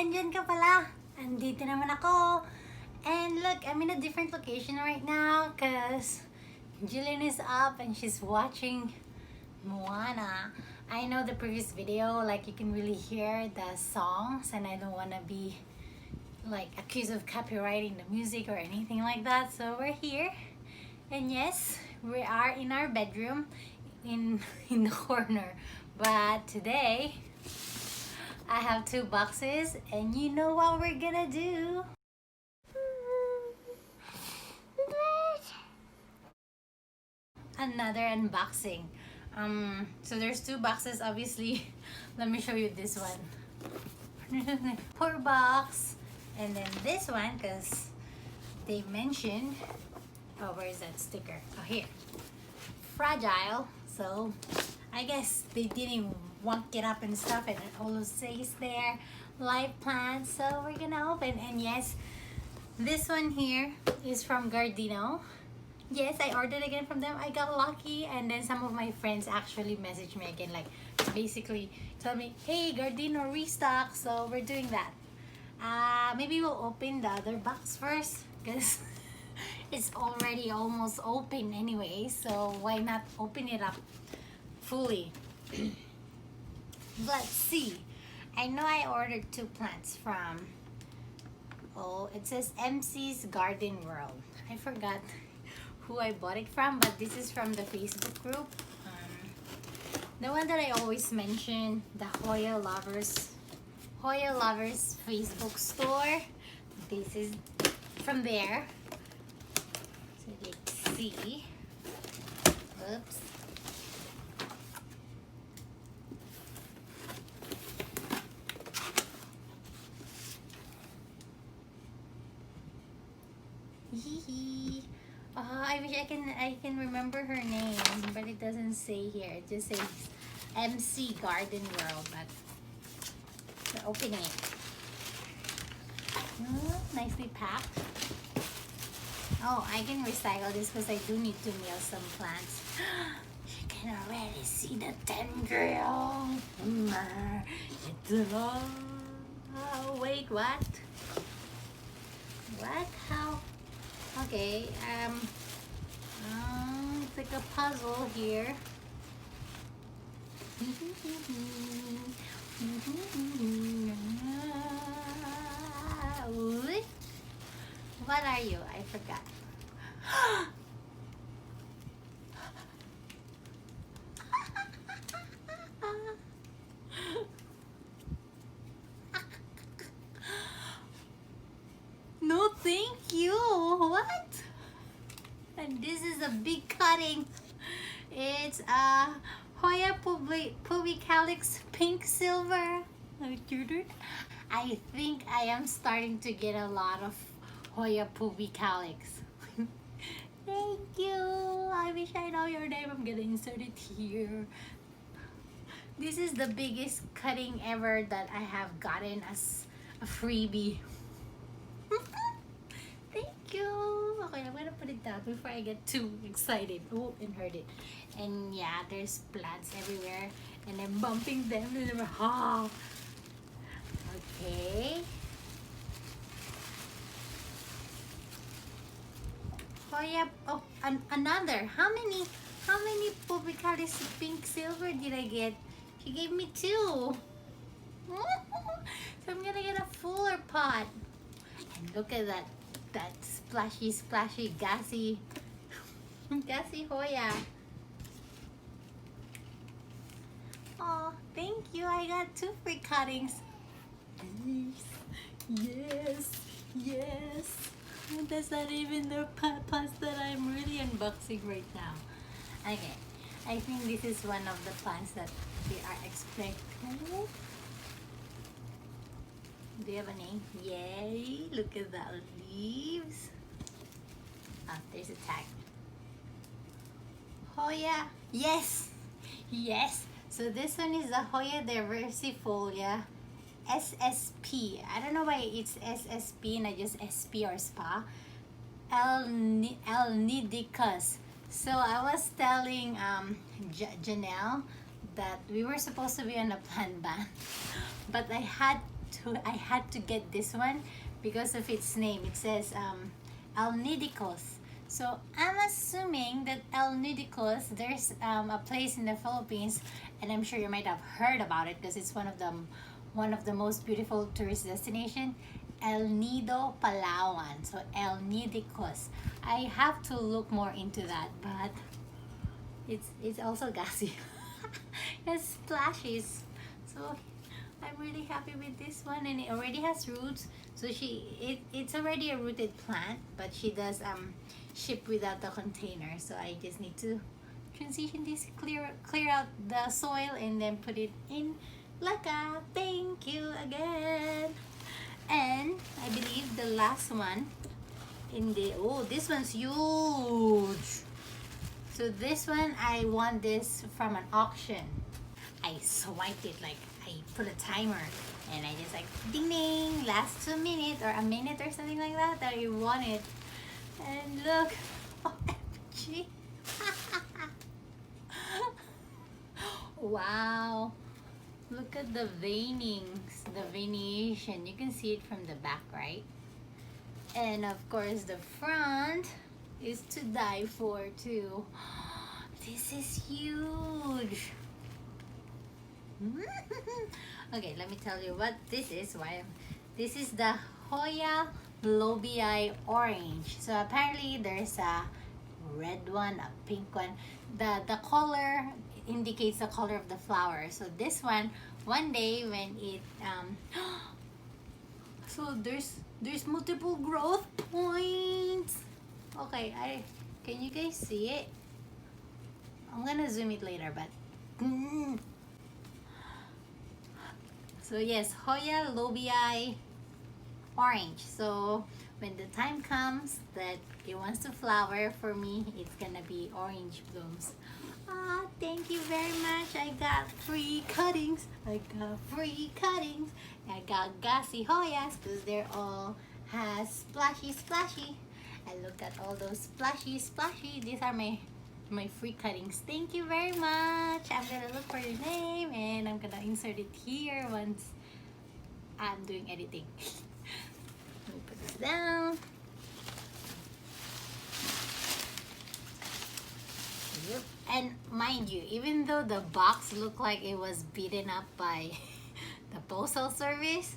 andyan ka pala. Andito naman ako. And look, I'm in a different location right now because Jillian is up and she's watching Moana. I know the previous video, like you can really hear the songs, and I don't want to be like accused of copywriting the music or anything like that. So we're here, and yes, we are in our bedroom in the corner. But today I have two boxes, and you know what we're gonna do. Another unboxing. So there's two boxes, obviously. Let me show you this one. Poor box. And then this one, because they mentioned, oh, where is that sticker? Oh, here. Fragile. So I guess they didn't wonk it up and stuff, and it all says there live plants. So we're gonna open, and yes, this one here is from Gardino. Yes, I ordered again from them. I got lucky, and then some of my friends actually messaged me again, like basically told me, hey, Gardino restock. So we're doing that. Maybe we'll open the other box first because it's already almost open anyway, so why not open it up fully. Let's see. I know I ordered two plants from, oh, it says MC's Garden World. I forgot who I bought it from, but this is from the Facebook group, the one that I always mention, the Hoya Lovers Facebook store. This is from there. So let's see. Oops. I wish I can remember her name, but it doesn't say here. It just says MC Garden World. But we're opening it. Nicely packed. Oh, I can recycle this because I do need to mail some plants. You can already see the tendril. Wait, what? What? How? Okay, it's like a puzzle here. What are you? I forgot. No, thank you. What? And this is a big cutting. It's a Hoya Pubicalyx Pink Silver. I think I am starting to get a lot of Hoya Pubicalyx. Thank you. I wish I know your name. I'm gonna insert it here. This is the biggest cutting ever that I have gotten as a freebie. Thank you. Okay, I'm gonna put it down before I get too excited. Oh, and hurt it. And yeah, there's plants everywhere, and I'm bumping them. Oh. Okay. Hoya. Oh, another. How many Pubicalyx Pink Silver did I get? She gave me two. So I'm gonna get a fuller pot. And look at that splashy, gassy Hoya. Oh, thank you. I got two free cuttings. Yes. That's not even the plants that I'm really unboxing right now. Okay, I think this is one of the plants that we are expecting. Do you have a name? Yay! Look at that leaves. Ah, there's a tag. Hoya. Yes. So this one is the Hoya diversifolia SSP. I don't know why it's SSP, not just SP or SPA. L nidicus. So I was telling Janelle that we were supposed to be on a plant ban, but I had had to get this one because of its name. It says El Nidicos. So I'm assuming that El Nidicos, there's a place in the Philippines, and I'm sure you might have heard about it because it's one of the most beautiful tourist destination, El Nido, Palawan. So El Nidicos. I have to look more into that, but it's also gassy. It's splashes. So I'm really happy with this one, and it already has roots. So it's already a rooted plant, but she does ship without the container. So I just need to transition this, clear out the soil, and then put it in Laka. Thank you again. And I believe the last one in the, oh, this one's huge. So this one, I won this from an auction. I swiped it, like I put a timer, and I just like ding ding, last 2 minutes or a minute or something like that I won it. And look, OMG. Wow, look at the veinings, the veination. You can see it from the back, right? And of course the front is to die for too. This is huge. Okay, let me tell you what this is. This is the Hoya Lobii Orange. So apparently there's a red one, a pink one. The color indicates the color of the flower. So this one day when it so there's multiple growth points. Okay, can you guys see it? I'm gonna zoom it later, but so yes, Hoya Lobii Orange. So when the time comes that it wants to flower, for me it's gonna be orange blooms. Ah, thank you very much. I got free cuttings. I got gassy Hoyas because they're all has splashy. I look at all those splashy. These are my free cuttings. Thank you very much. I'm gonna look for your name and I'm gonna insert it here once I'm doing editing. Let me put this down. Yep. And mind you, even though the box looked like it was beaten up by the postal service,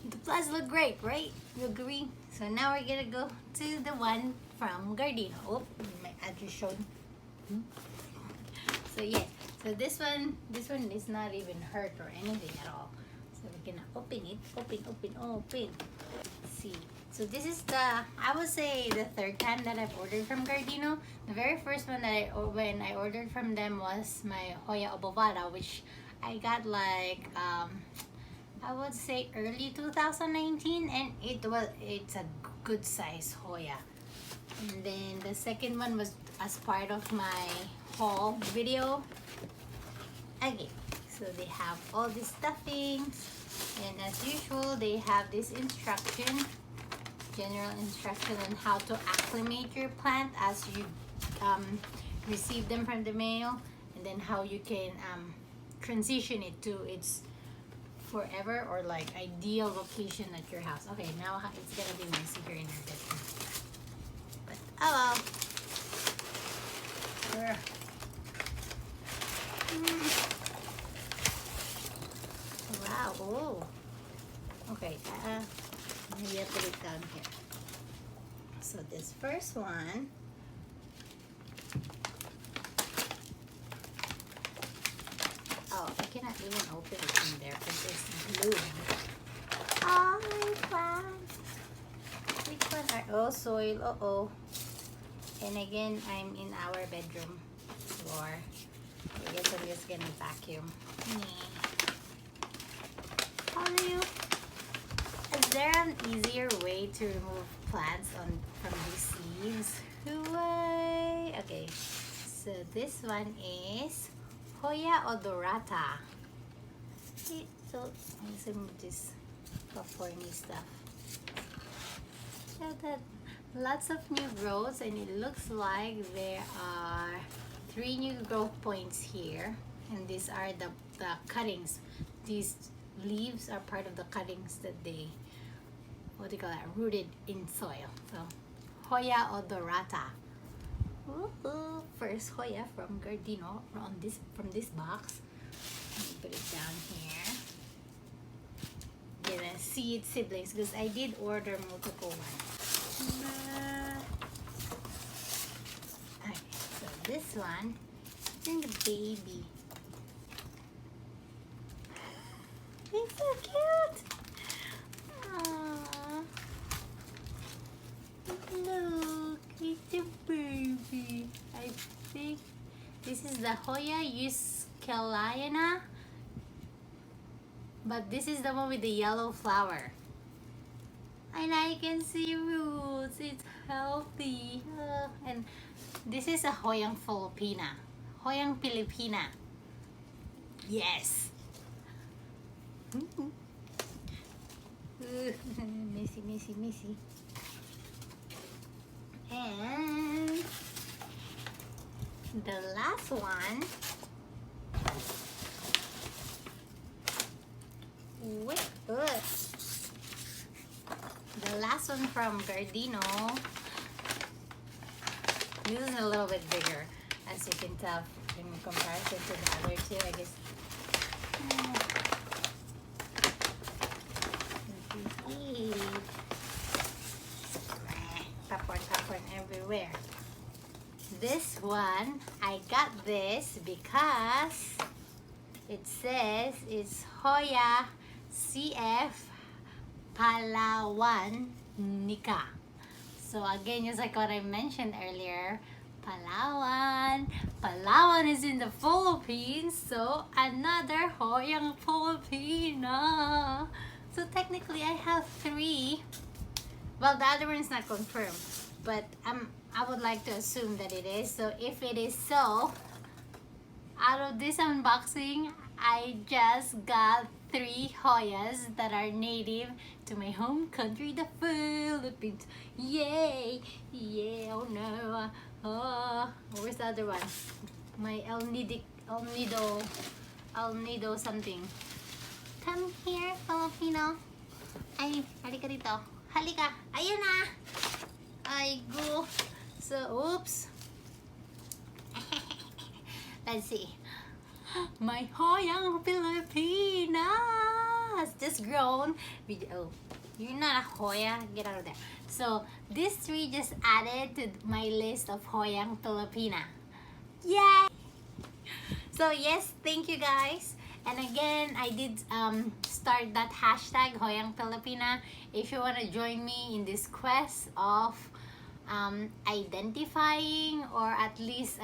the plants look great, right? You agree? So now we're gonna go to the one from Gardino. Oh, my address shown. So yeah, so this one is not even hurt or anything at all. So we're gonna open it, open. Let's see. So this is I would say the third time that I've ordered from Gardino. The very first one that when I ordered from them was my Hoya obovata, which I got like I would say early 2019, and it's a good size Hoya. And then the second one was as part of my haul video. Okay, so they have all these stuffings, and as usual they have this general instruction on how to acclimate your plant as you receive them from the mail, and then how you can transition it to its forever or like ideal location at your house. Okay, now it's gonna be messy here in our bedroom, but oh well. Wow. Oh, okay, maybe I'll put it down here. So this first one, oh, I cannot even open it in there because it's blue. Oh, my plants. Which one are, oh, soil, uh-oh. And again, I'm in our bedroom floor. I guess I'm just gonna vacuum. How do you, is there an easier way to remove plants from these seeds? Way. Okay, so this one is Hoya odorata. Okay, so let's remove this corny stuff. So that lots of new growths, and it looks like there are 3 new growth points here, and these are the cuttings. These leaves are part of the cuttings that they, what do you call that, rooted in soil. So Hoya odorata. Ooh, first Hoya from Gardino from this box. Let me put it down here. Gonna see its siblings because I did order multiple ones. Okay, so this one, I think the baby. It's so cute. Aww. Look, it's a baby. I think this is the Hoya Euskeliana, but this is the one with the yellow flower. And I can see roots. It's healthy. And this is a Hoyang Filipina. Hoyang Filipina. Yes. Messy, messy, messy. And the last one. Wait, the last one from Gardino. This is a little bit bigger, as you can tell in comparison to the other two, I guess. Popcorn everywhere. This one, I got this because it says it's Hoya CF Palawan Nika. So again, just like what I mentioned earlier, Palawan is in the Philippines, so another Hoyang Filipina. So technically I have 3. Well, the other one is not confirmed, but I would like to assume that it is. So if it is so, out of this unboxing, I just got 3 Hoyas that are native to my home country, the Philippines. Yay! Yeah, oh no. Oh, where's the other one? My El Nido something. Come here, Filipino. Ay, halika dito. Halika. Ayun na. Ay, go. So, oops. Let's see. My Hoyang Filipina has just grown. Oh, you're not a Hoya. Get out of there. So, these 3 just added to my list of Hoyang Filipina. Yay! So, yes, thank you guys. And again, I did start that hashtag Hoyang Filipina. If you want to join me in this quest of identifying or at least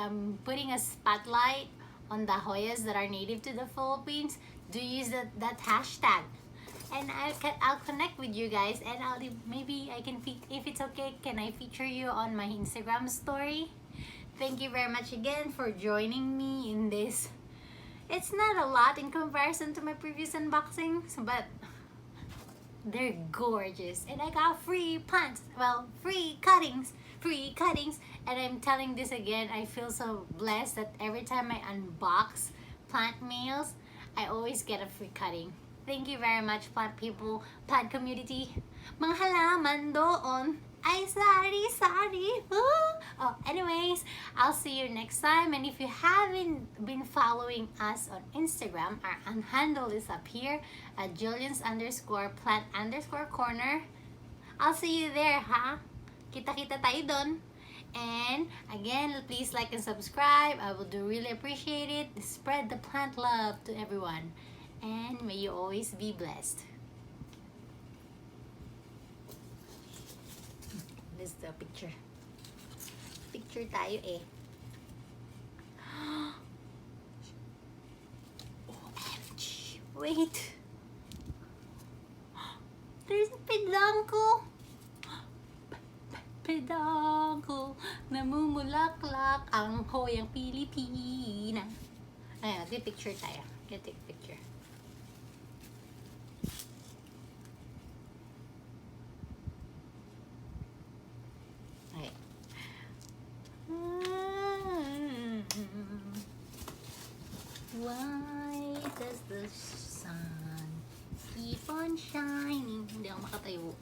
putting a spotlight on the Hoyas that are native to the Philippines, do use that hashtag. And I'll connect with you guys, and maybe I can, if it's okay, can I feature you on my Instagram story? Thank you very much again for joining me in this. It's not a lot in comparison to my previous unboxings, but they're gorgeous. And I got free plants, well, free cuttings. And I'm telling this again, I feel so blessed that every time I unbox plant mails, I always get a free cutting. Thank you very much, plant people, plant community. Mga halaman doon ay sari-sari. Oh, anyways, I'll see you next time. And if you haven't been following us on Instagram, our handle is up here at Julians_plant_corner. I'll see you there, ha? Kita-kita tayo doon. And again, please like and subscribe. I would really appreciate it. Spread the plant love to everyone. And may you always be blessed. This is the picture. Picture tayo eh. OMG. Wait. There's a pedangko. Pedangko. Namumulaklak ang Hoyang Pilipina. Ayan, get picture tayo. Get take picture. Why does the sun shining. Hindi ako makatayo.